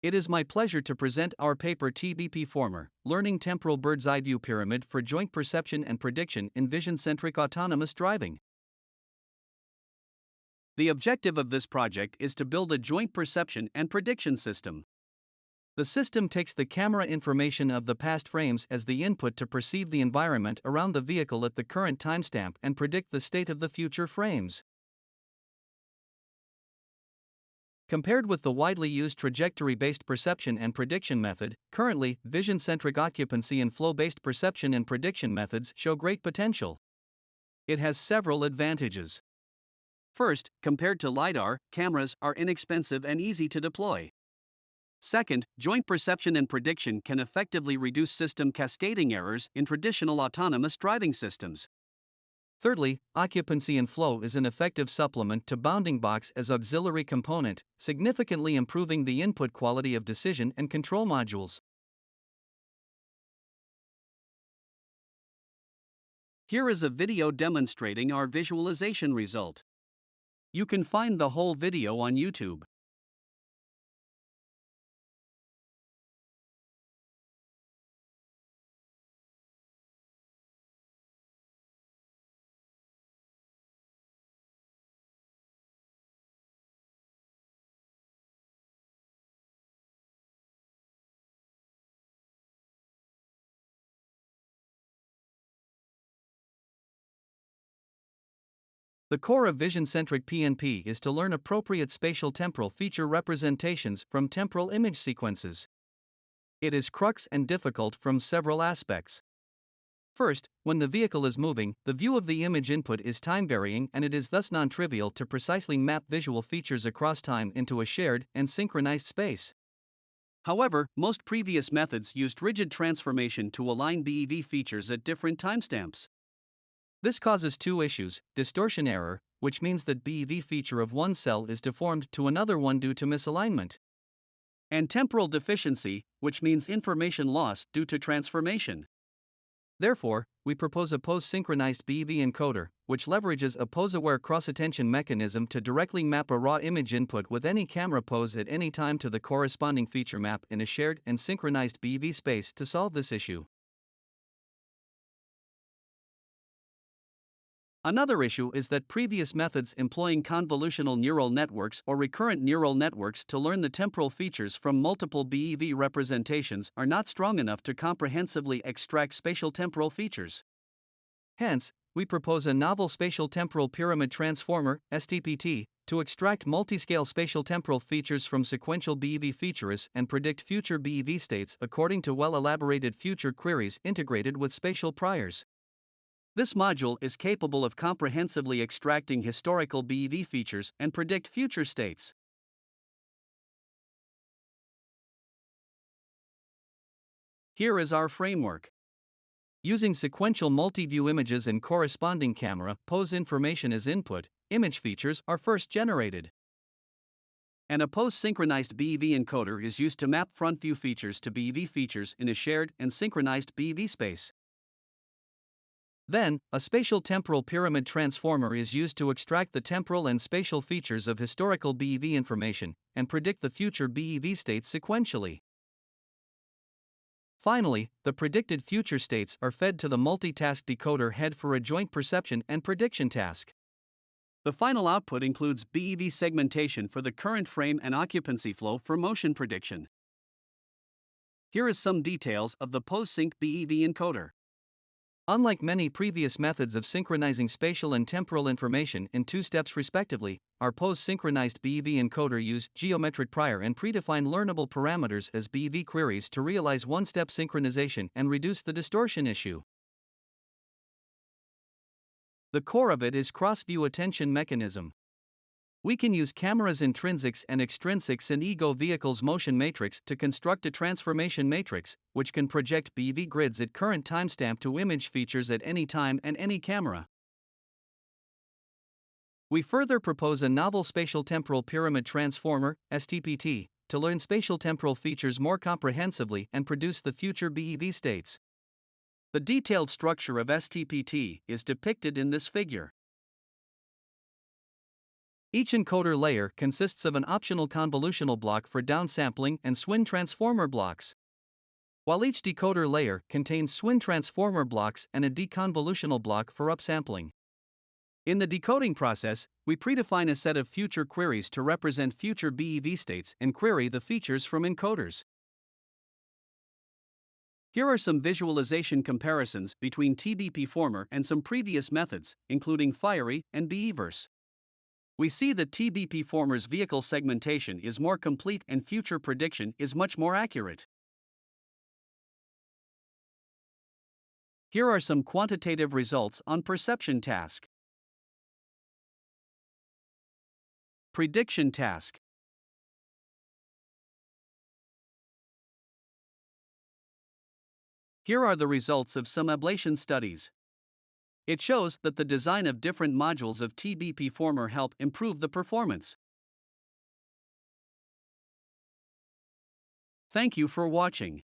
It is my pleasure to present our paper TBP-Former, Learning Temporal Bird's Eye View Pyramid for Joint Perception and Prediction in Vision-Centric Autonomous Driving. The objective of this project is to build a joint perception and prediction system. The system takes the camera information of the past frames as the input to perceive the environment around the vehicle at the current timestamp and predict the state of the future frames. Compared with the widely used trajectory-based perception and prediction method, currently, vision-centric occupancy and flow-based perception and prediction methods show great potential. It has several advantages. First, compared to LiDAR, cameras are inexpensive and easy to deploy. Second, joint perception and prediction can effectively reduce system cascading errors in traditional autonomous driving systems. Thirdly, occupancy and flow is an effective supplement to bounding box as auxiliary component, significantly improving the input quality of decision and control modules. Here is a video demonstrating our visualization result. You can find the whole video on YouTube. The core of Vision-Centric PNP is to learn appropriate spatial temporal feature representations from temporal image sequences. It is crux and difficult from several aspects. First, when the vehicle is moving, the view of the image input is time-varying and it is thus non-trivial to precisely map visual features across time into a shared and synchronized space. However, most previous methods used rigid transformation to align BEV features at different timestamps. This causes two issues: distortion error, which means that BEV feature of one cell is deformed to another one due to misalignment, and temporal deficiency, which means information loss due to transformation. Therefore, we propose a pose-synchronized BEV encoder, which leverages a pose-aware cross-attention mechanism to directly map a raw image input with any camera pose at any time to the corresponding feature map in a shared and synchronized BEV space to solve this issue. Another issue is that previous methods employing convolutional neural networks or recurrent neural networks to learn the temporal features from multiple BEV representations are not strong enough to comprehensively extract spatial temporal features. Hence, we propose a novel spatial temporal pyramid transformer, STPT, to extract multiscale spatial temporal features from sequential BEV features and predict future BEV states according to well-elaborated future queries integrated with spatial priors. This module is capable of comprehensively extracting historical BEV features and predict future states. Here is our framework. Using sequential multi-view images and corresponding camera pose information as input, image features are first generated. And a pose-synchronized BEV encoder is used to map front view features to BEV features in a shared and synchronized BEV space. Then, a spatial temporal pyramid transformer is used to extract the temporal and spatial features of historical BEV information and predict the future BEV states sequentially. Finally, the predicted future states are fed to the multitask decoder head for a joint perception and prediction task. The final output includes BEV segmentation for the current frame and occupancy flow for motion prediction. Here is some details of the pose-sync BEV encoder. Unlike many previous methods of synchronizing spatial and temporal information in 2 steps respectively, our pose-synchronized BEV encoder use geometric prior and predefined learnable parameters as BEV queries to realize one-step synchronization and reduce the distortion issue. The core of it is cross-view attention mechanism. We can use camera's intrinsics and extrinsics in ego vehicle's motion matrix to construct a transformation matrix, which can project BEV grids at current timestamp to image features at any time and any camera. We further propose a novel spatial temporal pyramid transformer, STPT, to learn spatial temporal features more comprehensively and produce the future BEV states. The detailed structure of STPT is depicted in this figure. Each encoder layer consists of an optional convolutional block for downsampling and Swin transformer blocks, while each decoder layer contains Swin transformer blocks and a deconvolutional block for upsampling. In the decoding process, we predefine a set of future queries to represent future BEV states and query the features from encoders. Here are some visualization comparisons between TBP-Former and some previous methods, including Fiery and BEverse. We see that TBP-Former's vehicle segmentation is more complete and future prediction is much more accurate. Here are some quantitative results on perception task. Prediction task. Here are the results of some ablation studies. It shows that the design of different modules of TBP-Former help improve the performance. Thank you for watching.